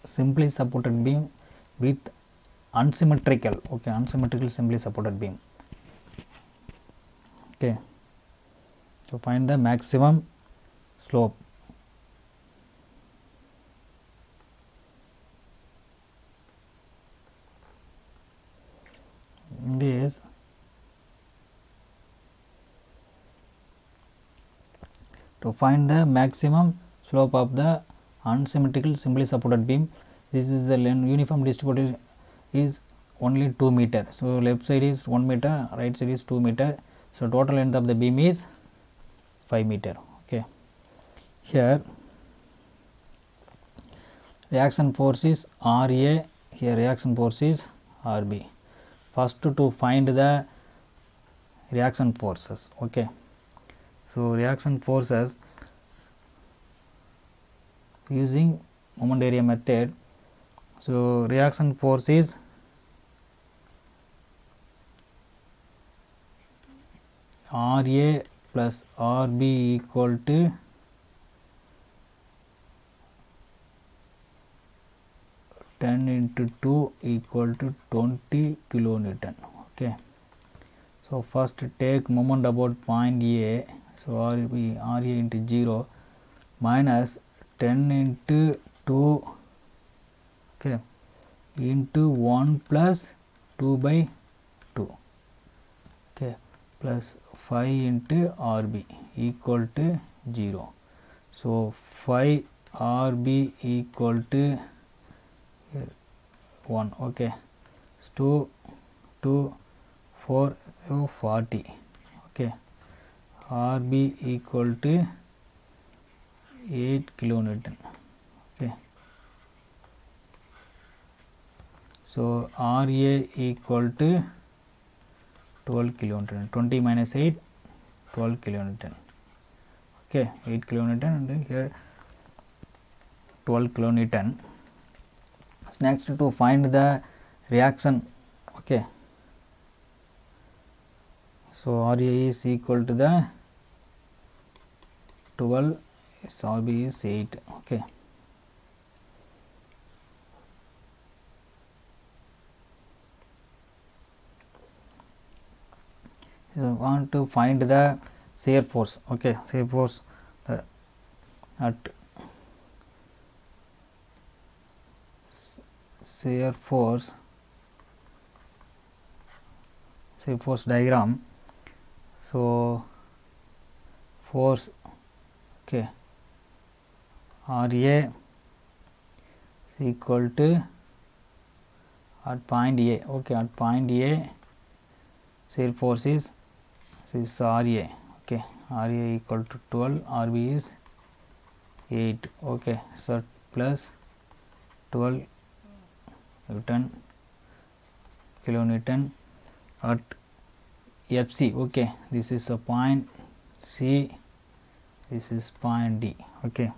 simply supported beam with unsymmetrical, okay, unsymmetrical simply supported beam. Okay, so find the maximum slope. In this, to find the maximum slope of the unsymmetrical simply supported beam, this is the uniform distributed is only 2 meter. So left side is 1 meter, right side is 2 meter. So total length of the beam is 5 meter. Okay, here reaction force is Ra, here reaction force is Rb. First to find the reaction forces. Okay, so reaction forces using moment area method. So reaction force is Ra plus Rb equal to ten into 2 equal to 20 kilonewton. Okay, so first take moment about point A, so Ra into 0 minus 10 into 2, okay, into 1 plus 2 by 2, okay, plus 5 into Rb equal to 0. So 5 Rb equal to 1, okay, so 2 4 so 40, okay, Rb equal to 8 kilonewton. Okay, so Ra equal to 12 kilonewton, 20 minus 8, 12 kilonewton. Okay, 8 kilonewton and here 12 kilonewton. Next to find the reaction. Okay, so Ra is equal to the 12, Rb is 8. Okay, so want to find the shear force. Okay, shear force at shear force diagram. So force, okay, Ra is equal to at point A. Okay, at point A shear force is Ra. Okay, Ra equal to 12, Rb is 8. Okay, so plus 12 kilonewton at Fc. Okay, this is a point C, this is point D. Okay,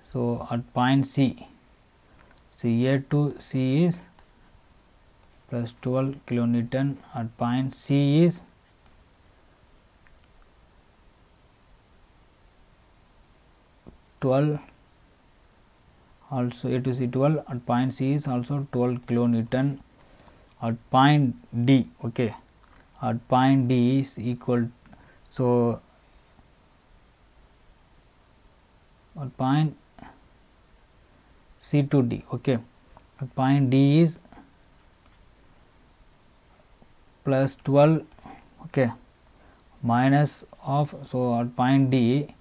so at point C, A to C is plus 12 kilonewton, at point C is also A to C 12, at point C is also 12 kilonewton. At point D, okay, at point D is equal, so at point C to D, okay, at point D is plus 12, okay, minus of, so at point D,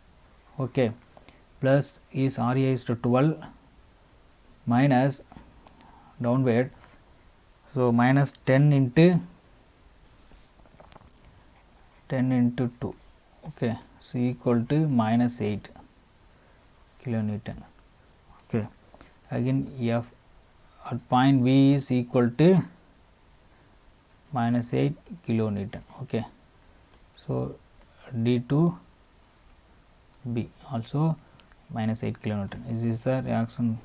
okay, plus is Ra is to 12 minus downward, so minus 10 into 2, okay, so equal to minus 8 kilonewton. Okay, again F at point B is equal to minus 8 kilonewton. Okay, so D to B also minus 8 kilonewton. This is the reaction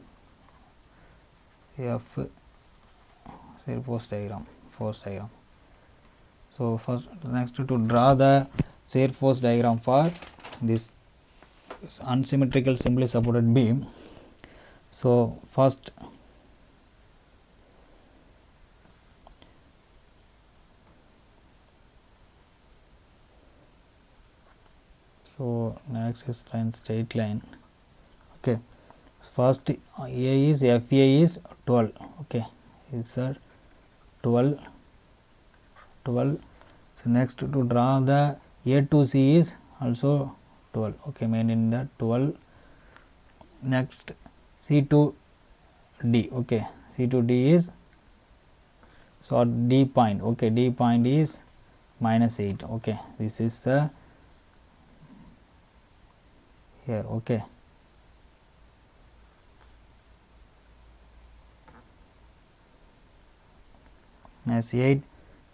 F shear force diagram. So first, next to draw the shear force diagram for this unsymmetrical simply supported beam. So first next is line, straight line. Okay, first A is FA is 12. Okay, it's a 12. So next to draw the A to C is also 12. Okay, maintain the 12. Next C to D. Okay, C to D is, so D point. Okay, D point is -8. Okay, this is the here. Okay, -8.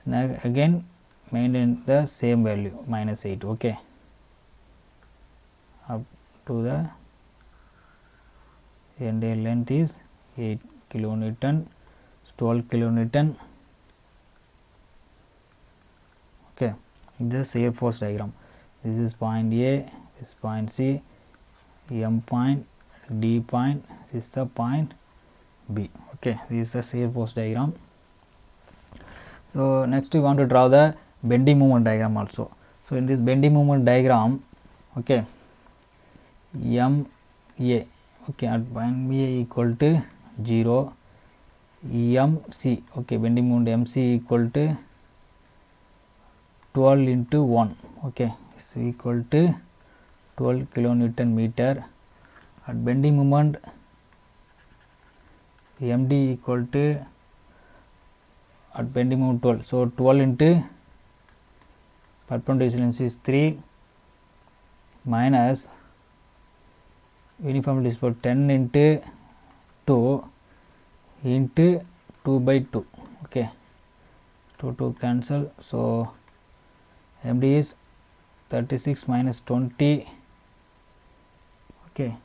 Now again maintain the same value -8. Okay, up to the entire length is 8 kilonewton, 12 kilonewton. Okay, this shear force diagram. This is point A, this is point C, M point, D point, this is the point B. Okay, this is the shear force diagram. So next we want to draw the bending moment diagram also. So in this bending moment diagram, okay, MA, okay, at point A equal to 0, MC, okay, bending moment MC equal to 12 into 1, okay, is equal to 12 kilonewton meter. At bending moment MD equal to, at bending moment 12, so 12 into perpendicular distance is 3 minus uniform distance for 10 into 2 into 2 by 2. Okay, 2 cancel, so MD is 36 minus 20. Okay,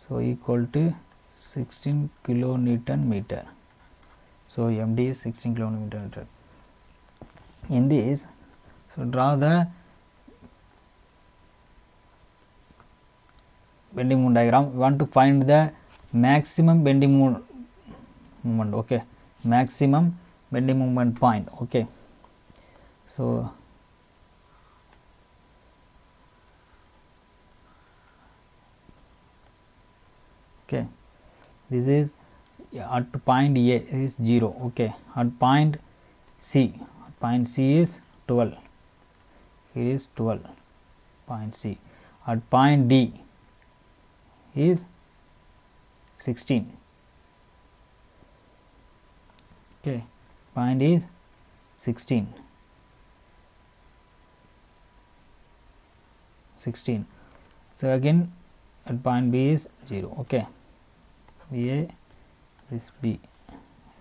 so equal to 16 kilonewton meter. So MD is 16 kilonewton meter. In this, so draw the bending moment diagram. We want to find the maximum bending moment. Okay, maximum bending moment point. Okay, so okay, this is at point A is 0. Okay, at point C is 12. Here is 12, point C. At point D is 16. Okay, point is 16. So again at point B is 0. Okay, A, this B,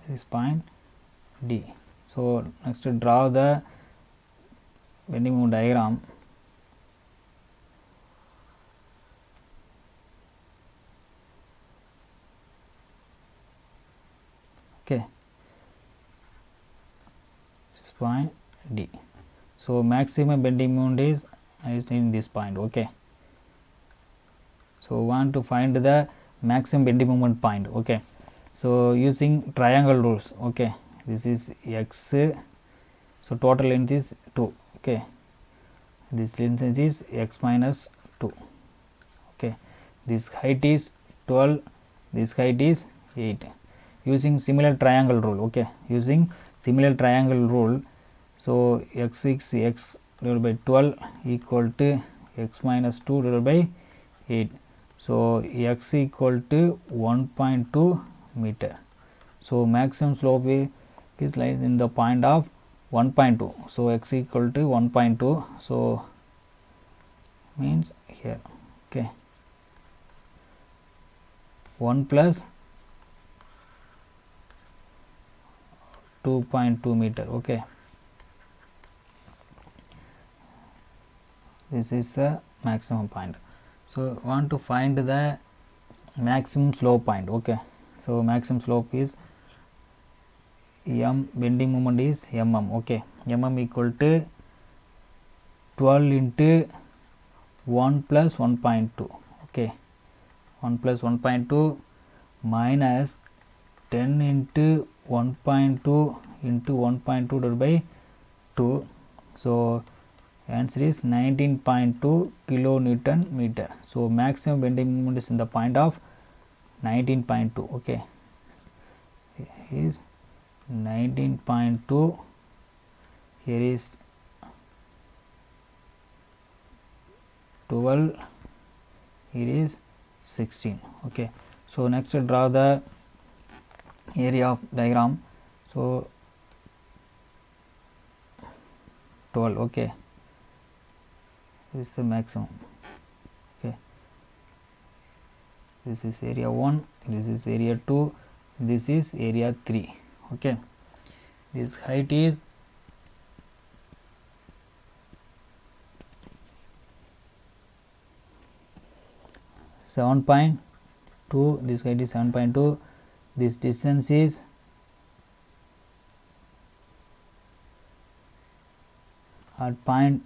this is point D. So next to draw the bending moment diagram. Okay, this is point D. So maximum bending moment is in this point. Okay, so want to find the maximum bending moment point. Okay, so using triangle rules. Okay, this is X, so total length is 2. Okay, this length is X minus 2. Okay, this height is 12, this height is 8. Using similar triangle rule. Okay, using similar triangle rule, so X is X divided by 12 equal to X minus 2 divided by 8. So X equal to 1.2 meter. So maximum slope is lies in the point of 1.2. So X equal to 1.2. So means here. Okay, 1 plus 2.2 meter. Okay, this is the maximum point. So want to find the maximum slope point. Okay, so maximum slope is M, bending moment is mm. Okay, mm equal to 12 into 1 plus 1.2. Okay, 1 plus 1.2 minus 10 into 1.2 into 1.2 divided by 2. So answer is 19.2 kilonewton meter. So maximum bending moment is in the point of 19.2. okay, is 19.2. here is 12, here is 16. okay, so next draw the area of diagram. So 12. okay, this is the maximum. okay, this is area 1, this is area 2, this is area 3. okay, this height is 7.2, this height is 7.2, this distance is at point,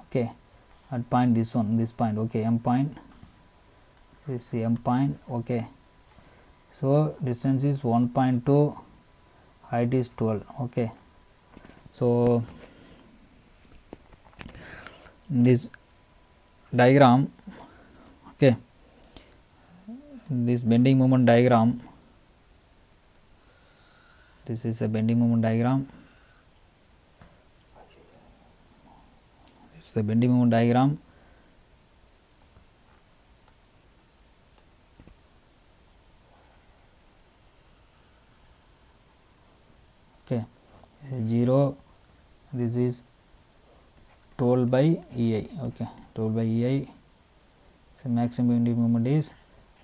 okay, at point this one, this point, okay, M point, this is M point. okay, so distance is 1.2, height is 12. okay, so this diagram, okay, this bending moment diagram, this is a bending moment diagram, this is the bending moment diagram. okay, 0, this is 12 by EI. okay, 12 by EI. so maximum bending moment is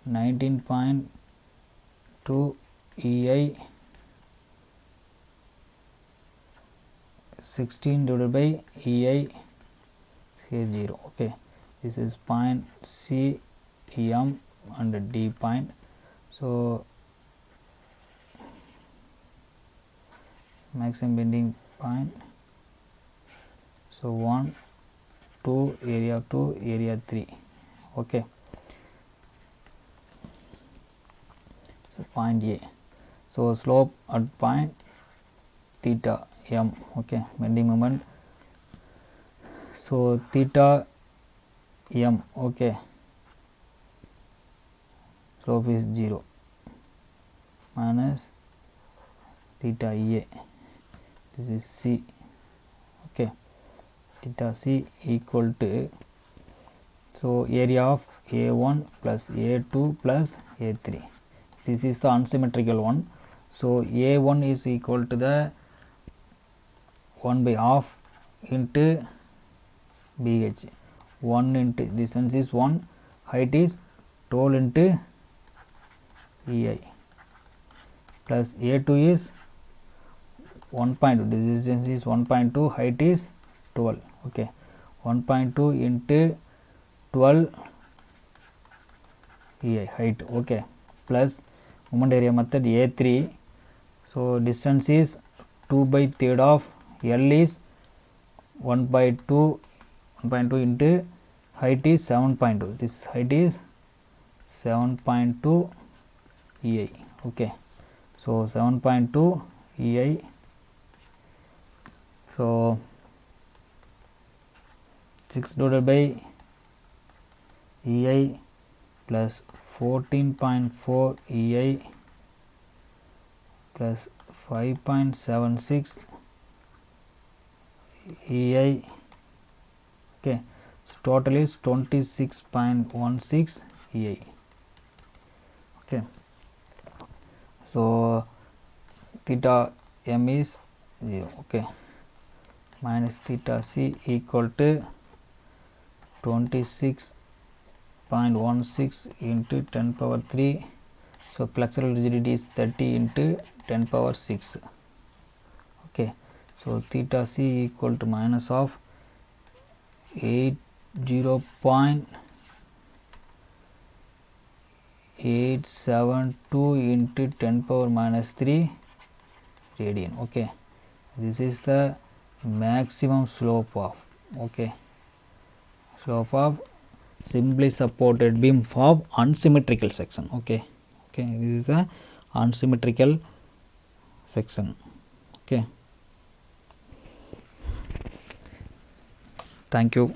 19.2 EI 16 divided by EI here 0. okay, this is point C, M and D point. So maximum bending point, so 1, 2, area 2, area 3. okay, so point A. so slope at point theta M. okay, bending moment, so theta M. okay, slope is 0 minus theta A, this is C. okay, theta C equal to, so area of A1 plus A2 plus A3, this is the unsymmetrical one. So A1 is equal to the 1 by half into BH, 1 into distance is 1, height is 12 into EI plus A2 is 1.2, distance is 1.2, height is 12. okay, 1.2 into 12 EI height. okay, plus moment area method A3. so distance is 2 by third of L is 1 by 2, 1.2 into height is 7.2, this height is 7.2 EI. okay, so 7.2 EI. so 6 divided by EI plus 14.4 EI plus 5.76 EI. okay, so total is 26.16 EI. okay, so theta M is 0. okay, minus theta C equal to 26.16 into 10 power 3. so flexural rigidity is 30 into 10 power 6. okay, so theta C equal to minus of 80.872 into 10 power minus 3 radian. okay, this is the maximum slope of, okay, slope of simply supported beam for unsymmetrical section. Okay, this is a unsymmetrical section. Okay, thank you.